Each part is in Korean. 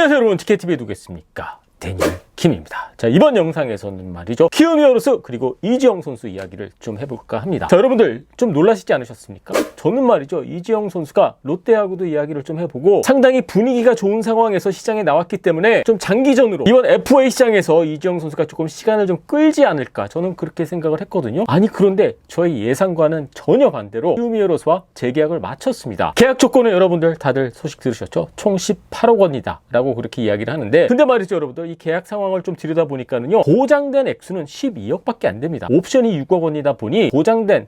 안녕하세요 여러분, 티켓TV에 누구겠습니까? 데니얼 김입니다. 자, 이번 영상에서는 말이죠, 키움 히어로즈 그리고 이지영 선수 이야기를 좀 해볼까 합니다. 자, 여러분들 좀 놀라시지 않으셨습니까? 저는 말이죠, 이지영 선수가 롯데하고도 이야기를 좀 해보고 상당히 분위기가 좋은 상황에서 시장에 나왔기 때문에 좀 장기전으로 이번 FA 시장에서 이지영 선수가 조금 시간을 좀 끌지 않을까, 저는 그렇게 생각을 했거든요. 아니, 그런데 저희 예상과는 전혀 반대로 키움 히어로즈와 재계약을 마쳤습니다. 계약 조건은 여러분들 다들 소식 들으셨죠? 총 18억 원이다 라고 그렇게 이야기를 하는데, 근데 말이죠 여러분들, 이 계약 상황을 좀 들여다보니까는요, 보장된 액수는 12억밖에 안 됩니다. 옵션이 6억 원이다 보니 보장된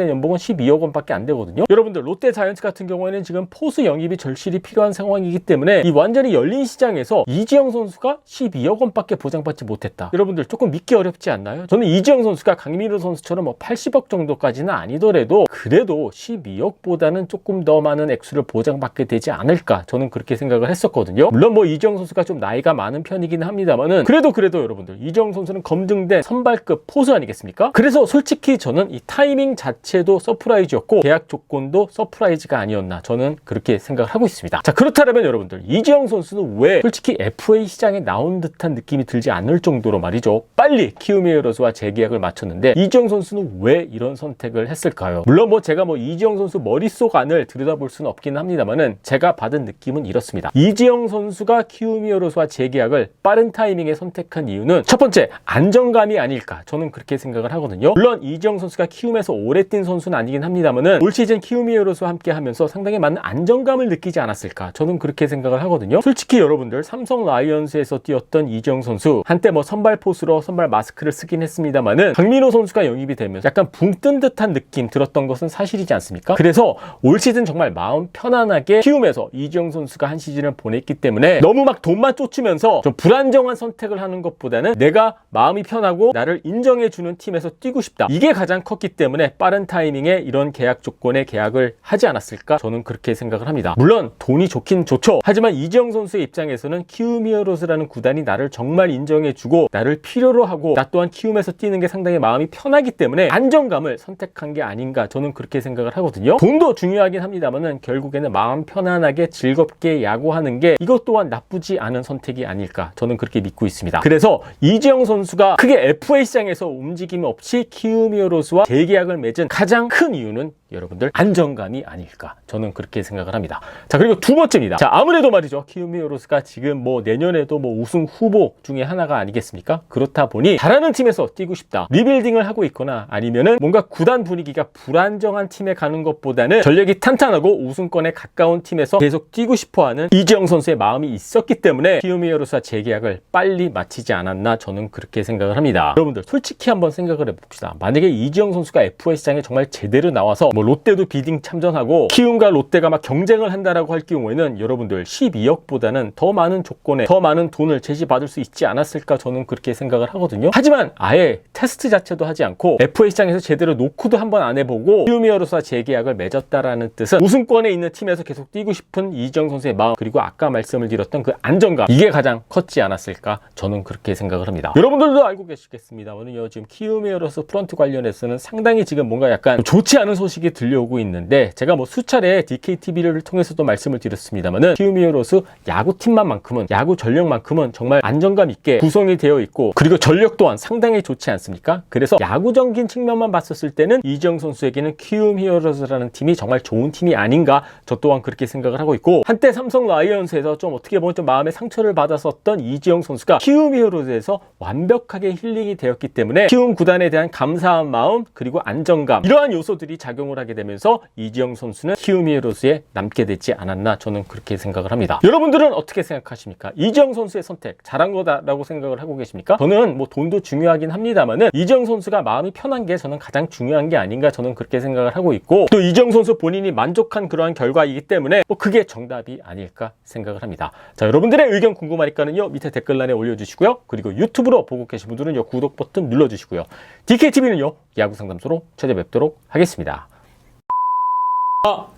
연봉은 12억 원밖에 안 되거든요. 여러분들, 롯데 자이언츠 같은 경우에는 지금 포수 영입이 절실히 필요한 상황이기 때문에 이 완전히 열린 시장에서 이지영 선수가 12억 원밖에 보장받지 못했다. 여러분들 조금 믿기 어렵지 않나요? 저는 이지영 선수가 강민호 선수처럼 뭐 80억 정도까지는 아니더라도 그래도 12억보다는 조금 더 많은 액수를 보장받게 되지 않을까, 저는 그렇게 생각을 했었거든요. 물론 뭐 이지영 선수가 좀 나이가 많은 편이긴 합니다만은 그래도 여러분들, 이지영 선수는 검증된 선발급 포수 아니겠습니까? 그래서 솔직히 저는 이 타이밍 자체도 서프라이즈였고 계약 조건도 서프라이즈가 아니었나, 저는 그렇게 생각을 하고 있습니다. 자, 그렇다면 여러분들, 이지영 선수는 왜 솔직히 FA 시장에 나온 듯한 느낌이 들지 않을 정도로 말이죠, 빨리 키움 히어로즈와 재계약을 마쳤는데 이지영 선수는 왜 이런 선택을 했을까요? 물론 뭐 제가 이지영 선수 머릿속 안을 들여다볼 수는 없긴 합니다만은 제가 받은 느낌은 이렇습니다. 이지영 선수가 키움 히어로즈와 재계약을 빠른 타이밍에 선택한 이유는 첫 번째, 안정감이 아닐까, 저는 그렇게 생각을 하거든요. 물론 이지영 선수가 키움에서 오래 뛴 선수는 아니긴 합니다만은 올 시즌 키움 히어로즈와 함께 하면서 상당히 많은 안정감을 느끼지 않았을까, 저는 그렇게 생각을 하거든요. 솔직히 여러분들, 삼성 라이온즈에서 뛰었던 이지영 선수 한때 선발 포수로 선발 마스크를 쓰긴 했습니다만은 강민호 선수가 영입이 되면서 약간 붕 뜬 듯한 느낌 들었던 것은 사실이지 않습니까? 그래서 올 시즌 정말 마음 편안하게 키움에서 이지영 선수가 한 시즌을 보냈기 때문에 너무 돈만 쫓으면서 좀 불안정한 선택을 하는 것보다는 내가 마음이 편하고 나를 인정해주는 팀에서 뛰고 싶다, 이게 가장 컸기 때문에 빠른 타이밍에 이런 계약 조건의 계약을 하지 않았을까, 저는 그렇게 생각을 합니다. 물론 돈이 좋긴 좋죠. 하지만 이지영 선수의 입장에서는 키움 히어로즈라는 구단이 나를 정말 인정해주고 나를 필요로 하고 나 또한 키움에서 뛰는 게 상당히 마음이 편하기 때문에 안정감을 선택한 게 아닌가, 저는 그렇게 생각을 하거든요. 돈도 중요하긴 합니다만은 결국에는 마음 편안하게 즐겁게 야구하는 게 이것 또한 나쁘지 않은 선택이 아닐까, 저는 그렇게 믿고 있습니다. 그래서 이지영 선수가 크게 FA 시장에서 움직임 없이 키움 히어로즈와 재계약을 맺은 가장 큰 이유는 여러분들, 안정감이 아닐까, 저는 그렇게 생각을 합니다. 자, 그리고 두 번째입니다. 자, 아무래도 말이죠, 키움 히어로즈가 지금 내년에도 우승 후보 중에 하나가 아니겠습니까? 그렇다 보니 잘하는 팀에서 뛰고 싶다, 리빌딩을 하고 있거나 아니면은 뭔가 구단 분위기가 불안정한 팀에 가는 것보다는 전력이 탄탄하고 우승권에 가까운 팀에서 계속 뛰고 싶어하는 이지영 선수의 마음이 있었기 때문에 키움 히어로즈와 재계약을 빨리 마치지 않았나, 저는 그렇게 생각을 합니다. 여러분들, 솔직히 한번 생각을 해봅시다. 만약에 이지영 선수가 FA 시장에 정말 제대로 나와서 롯데도 비딩 참전하고 키움과 롯데가 경쟁을 한다라고 할 경우에는 여러분들 12억보다는 더 많은 조건에 더 많은 돈을 제시받을 수 있지 않았을까, 저는 그렇게 생각을 하거든요. 하지만 아예 테스트 자체도 하지 않고 FA 시장에서 제대로 노크도 한번 안 해보고 키움 히어로즈와 재계약을 맺었다라는 뜻은 우승권에 있는 팀에서 계속 뛰고 싶은 이지영 선수의 마음, 그리고 아까 말씀을 드렸던 그 안정감, 이게 가장 컸지 않았을까, 저는 그렇게 생각을 합니다. 여러분들도 알고 계시겠습니다만요, 지금 키움 히어로즈 프런트 관련해서는 상당히 지금 뭔가 약간 좋지 않은 소식이 들려오고 있는데, 제가 수차례 DKTV를 통해서도 말씀을 드렸습니다만은 키움 히어로즈 야구팀만큼은, 야구 전력만큼은 정말 안정감 있게 구성이 되어 있고, 그리고 전력 또한 상당히 좋지 않습니까? 그래서 야구적인 측면만 봤었을 때는 이지영 선수에게는 키움 히어로즈라는 팀이 정말 좋은 팀이 아닌가, 저 또한 그렇게 생각을 하고 있고, 한때 삼성 라이온즈에서 좀 어떻게 보면 좀 마음의 상처를 받았었던 이지영 선수가 키움 히어로즈에서 완벽하게 힐링이 되었기 때문에 키움 구단에 대한 감사한 마음, 그리고 안정감, 이러한 요소들이 작용을 하게 되면서 이지영 선수는 키움 히어로즈에 남게 되지 않았나, 저는 그렇게 생각을 합니다. 여러분들은 어떻게 생각하십니까? 이지영 선수의 선택 잘한 거다라고 생각을 하고 계십니까? 저는 돈도 중요하긴 합니다만은 이지영 선수가 마음이 편한 게 저는 가장 중요한 게 아닌가, 저는 그렇게 생각을 하고 있고, 또 이지영 선수 본인이 만족한 그러한 결과이기 때문에 그게 정답이 아닐까 생각을 합니다. 자, 여러분들의 의견 궁금하니까는요, 밑에 댓글란에 올려주시고요. 그리고 유튜브로 보고 계신 분들은 구독 버튼 눌러주시고요. DKTV는요, 야구상담소로 찾아뵙도록 하겠습니다.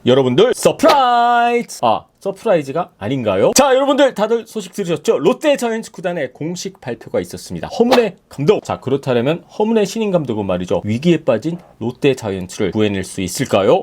여러분들, 서프라이즈! 서프라이즈가 아닌가요? 자, 여러분들 다들 소식 들으셨죠? 롯데 자이언츠 구단의 공식 발표가 있었습니다. 허문의 감독! 자, 그렇다면 허문의 신인 감독은 말이죠, 위기에 빠진 롯데 자이언츠를 구해낼 수 있을까요?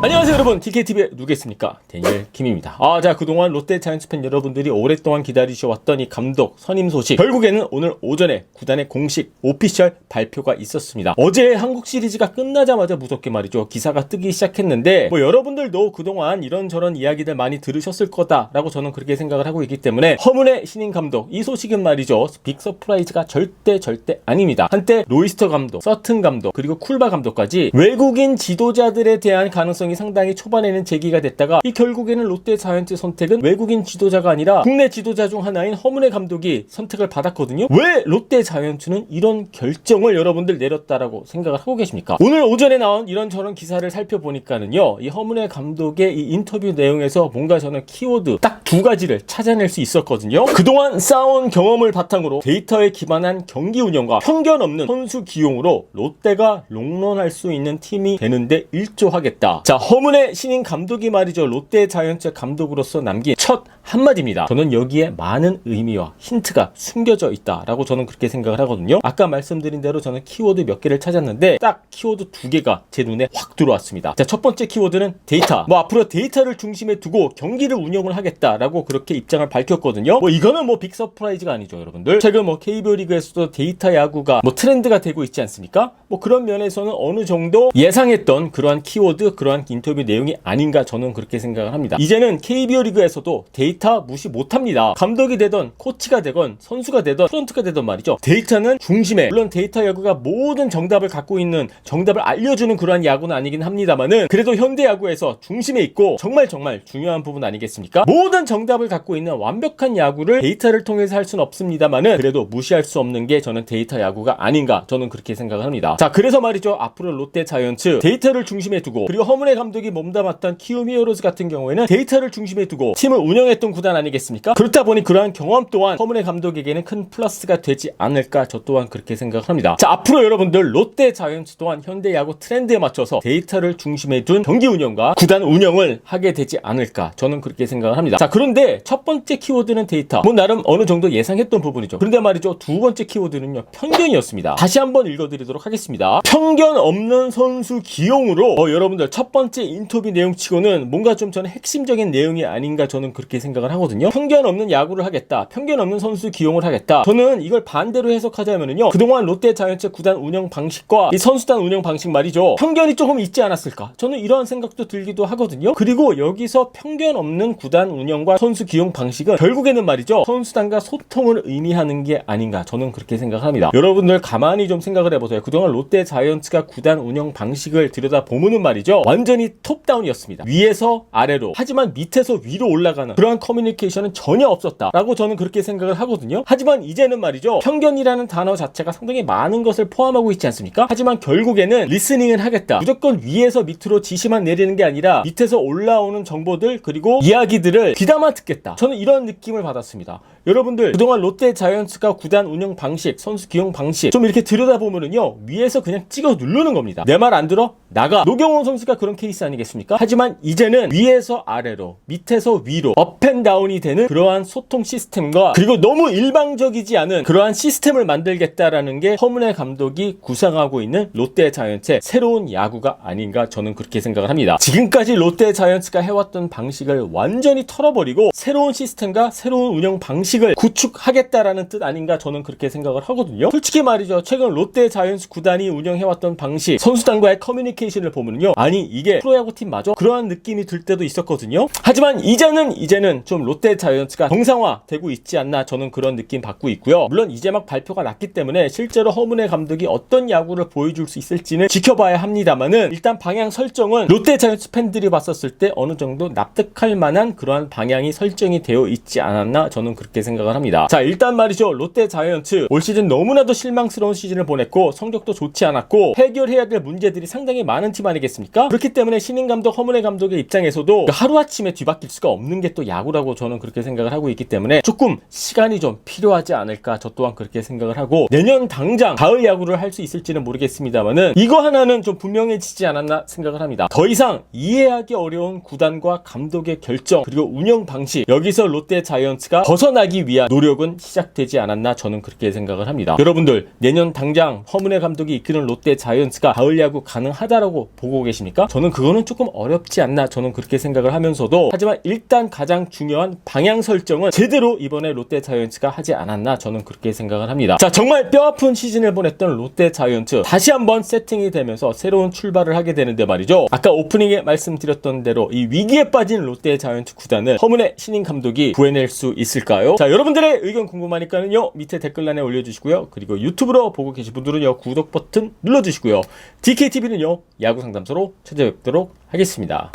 안녕하세요 여러분, TKTV의 누구겠습니까? 데니엘 김입니다. 자, 그동안 롯데 자이언츠 팬 여러분들이 오랫동안 기다리셔왔던 이 감독 선임 소식, 결국에는 오늘 오전에 구단의 공식 오피셜 발표가 있었습니다. 어제 한국 시리즈가 끝나자마자 무섭게 말이죠, 기사가 뜨기 시작했는데, 여러분들도 그동안 이런저런 이야기들 많이 들으셨을 거다라고 저는 그렇게 생각을 하고 있기 때문에 허문의 신인 감독, 이 소식은 말이죠, 빅 서프라이즈가 절대 아닙니다. 한때 로이스터 감독, 서튼 감독, 그리고 쿨바 감독까지 외국인 지도자들에 대한 가능성이 상당히 초반에는 제기가 됐다가, 이 결국에는 롯데 자이언츠 선택은 외국인 지도자가 아니라 국내 지도자 중 하나인 허문의 감독이 선택을 받았거든요. 왜 롯데 자이언츠는 이런 결정을 여러분들 내렸다라고 생각을 하고 계십니까? 오늘 오전에 나온 이런저런 기사를 살펴보니까는요, 이 허문의 감독의 이 인터뷰 내용에서 뭔가 저는 키워드 딱 두 가지를 찾아낼 수 있었거든요. 그동안 쌓아온 경험을 바탕으로 데이터에 기반한 경기 운영과 편견 없는 선수 기용으로 롯데가 롱런할 수 있는 팀이 되는데 일조하겠다. 자, 허문의 신인 감독이 말이죠, 롯데 자이언츠 감독으로서 남긴 첫 한마디입니다. 저는 여기에 많은 의미와 힌트가 숨겨져 있다라고 저는 그렇게 생각을 하거든요. 아까 말씀드린 대로 저는 키워드 몇 개를 찾았는데 딱 키워드 두 개가 제 눈에 확 들어왔습니다. 자, 첫 번째 키워드는 데이터. 앞으로 데이터를 중심에 두고 경기를 운영을 하겠다라고 그렇게 입장을 밝혔거든요. 이거는 빅 서프라이즈가 아니죠, 여러분들. 최근 KBO 리그에서도 데이터 야구가 트렌드가 되고 있지 않습니까? 그런 면에서는 어느 정도 예상했던 그러한 키워드, 그러한 인터뷰 내용이 아닌가 저는 그렇게 생각을 합니다. 이제는 KBO 리그에서도 데이터 무시 못합니다. 감독이 되던 코치가 되건 선수가 되던 프런트가 되던 말이죠, 데이터는 중심에, 물론 데이터 야구가 모든 정답을 갖고 있는, 정답을 알려주는 그러한 야구는 아니긴 합니다만은, 그래도 현대 야구에서 중심에 있고 정말 중요한 부분 아니겠습니까? 모든 정답을 갖고 있는 완벽한 야구를 데이터를 통해서 할 수는 없습니다만은, 그래도 무시할 수 없는 게 저는 데이터 야구가 아닌가 저는 그렇게 생각을 합니다. 자, 그래서 말이죠, 앞으로 롯데 자이언츠 데이터를 중심에 두고, 그리고 허문의 감독이 몸담았던 키움 히어로즈 같은 경우에는 데이터를 중심에 두고 팀을 운영했던 구단 아니겠습니까? 그렇다 보니 그러한 경험 또한 허문의 감독에게는 큰 플러스가 되지 않을까, 저 또한 그렇게 생각합니다. 자, 앞으로 여러분들 롯데 자이언츠 또한 현대 야구 트렌드에 맞춰서 데이터를 중심에 둔 경기 운영과 구단 운영을 하게 되지 않을까, 저는 그렇게 생각을 합니다. 자, 그런데 첫 번째 키워드는 데이터, 나름 어느 정도 예상했던 부분이죠. 그런데 말이죠, 두 번째 키워드는요, 편견이었습니다. 다시 한번 읽어드리도록 하겠습니다. 편견 없는 선수 기용으로, 여러분들 첫 번째 인터뷰 내용치고는 뭔가 좀 저는 핵심적인 내용이 아닌가 저는 그렇게 생각을 하거든요. 편견 없는 야구를 하겠다, 편견 없는 선수 기용을 하겠다. 저는 이걸 반대로 해석하자면은요, 그동안 롯데 자이언츠 구단 운영 방식과 이 선수단 운영 방식 말이죠, 편견이 조금 있지 않았을까, 저는 이런 생각도 들기도 하거든요. 그리고 여기서 편견 없는 구단 운영과 선수 기용 방식은 결국에는 말이죠, 선수단과 소통을 의미하는 게 아닌가, 저는 그렇게 생각합니다. 여러분들 가만히 좀 생각을 해보세요. 그동안 롯데 자이언츠가 구단 운영 방식을 들여다보면은 말이죠, 완전히 톱다운이었습니다. 위에서 아래로, 하지만 밑에서 위로 올라가는 그러한 커뮤니케이션은 전혀 없었다라고 저는 그렇게 생각을 하거든요. 하지만 이제는 말이죠, 편견이라는 단어 자체가 상당히 많은 것을 포함하고 있지 않습니까? 하지만 결국에는 리스닝을 하겠다, 무조건 위에서 밑으로 지시만 내리는 게 아니라 밑에서 올라오는 정보들, 그리고 이야기들을 귀담아 듣겠다, 저는 이런 느낌을 받았습니다. 여러분들 그동안 롯데 자이언츠가 구단 운영 방식, 선수 기용 방식 좀 이렇게 들여다보면은요, 위에서 그냥 찍어 누르는 겁니다. 내 말 안 들어? 나가. 노경원 선수가 그런 케이스 아니겠습니까? 하지만 이제는 위에서 아래로, 밑에서 위로, 업앤다운이 되는 그러한 소통 시스템과, 그리고 너무 일방적이지 않은 그러한 시스템을 만들겠다라는 게 허문의 감독이 구상하고 있는 롯데 자이언츠의 새로운 야구가 아닌가, 저는 그렇게 생각을 합니다. 지금까지 롯데 자이언츠가 해왔던 방식을 완전히 털어버리고 새로운 시스템과 새로운 운영 방식을 구축하겠다라는 뜻 아닌가, 저는 그렇게 생각을 하거든요. 솔직히 말이죠, 최근 롯데 자이언츠 구단이 운영해왔던 방식, 선수단과의 커뮤니케이션을 보면요, 아니 이게 프로야구팀 맞아? 그러한 느낌이 들 때도 있었거든요. 하지만 이제는 좀 롯데 자이언츠가 정상화되고 있지 않나, 저는 그런 느낌 받고 있고요. 물론 이제 막 발표가 났기 때문에 실제로 허문의 감독이 어떤 야구를 보여줄 수 있을지는 지켜봐야 합니다만은, 일단 방향 설정은 롯데 자이언츠 팬들이 봤었을 때 어느 정도 납득할 만한 그러한 방향이 설정이 되어 있지 않았나, 저는 그렇게 생각을 합니다. 자, 일단 말이죠, 롯데 자이언츠 올 시즌 너무나도 실망스러운 시즌을 보냈고 성적도 좋지 않았고 해결해야 될 문제들이 상당히 많은 팀 아니겠습니까? 그렇기 때문에 신인 감독 허문의 감독의 입장에서도 하루아침에 뒤바뀔 수가 없는 게 또 야구라고 저는 그렇게 생각을 하고 있기 때문에 조금 시간이 좀 필요하지 않을까, 저 또한 그렇게 생각을 하고, 내년 당장 가을 야구를 할 수 있을지는 모르겠습니다만은 이거 하나는 좀 분명해지지 않았나 생각을 합니다. 더 이상 이해하기 어려운 구단과 감독의 결정, 그리고 운영 방식, 여기서 롯데 자이언츠가 벗어나기 만나기 위한 노력은 시작되지 않았나 저는 그렇게 생각을 합니다. 여러분들 내년 당장 허문회 감독이 이끄는 롯데 자이언츠가 가을 야구 가능하다라고 보고 계십니까? 저는 그거는 조금 어렵지 않나 저는 그렇게 생각을 하면서도 하지만 일단 가장 중요한 방향 설정은 제대로 이번에 롯데 자이언츠가 하지 않았나 저는 그렇게 생각을 합니다. 자, 정말 뼈아픈 시즌을 보냈던 롯데 자이언츠 다시 한번 세팅이 되면서 새로운 출발을 하게 되는데 말이죠. 아까 오프닝에 말씀드렸던 대로 이 위기에 빠진 롯데 자이언츠 구단을 허문회 신인 감독이 구해낼 수 있을까요? 자, 여러분들의 의견 궁금하니까는요 밑에 댓글란에 올려주시고요. 그리고 유튜브로 보고 계신 분들은요 구독 버튼 눌러주시고요. DKTV는요 야구 상담소로 찾아뵙도록 하겠습니다.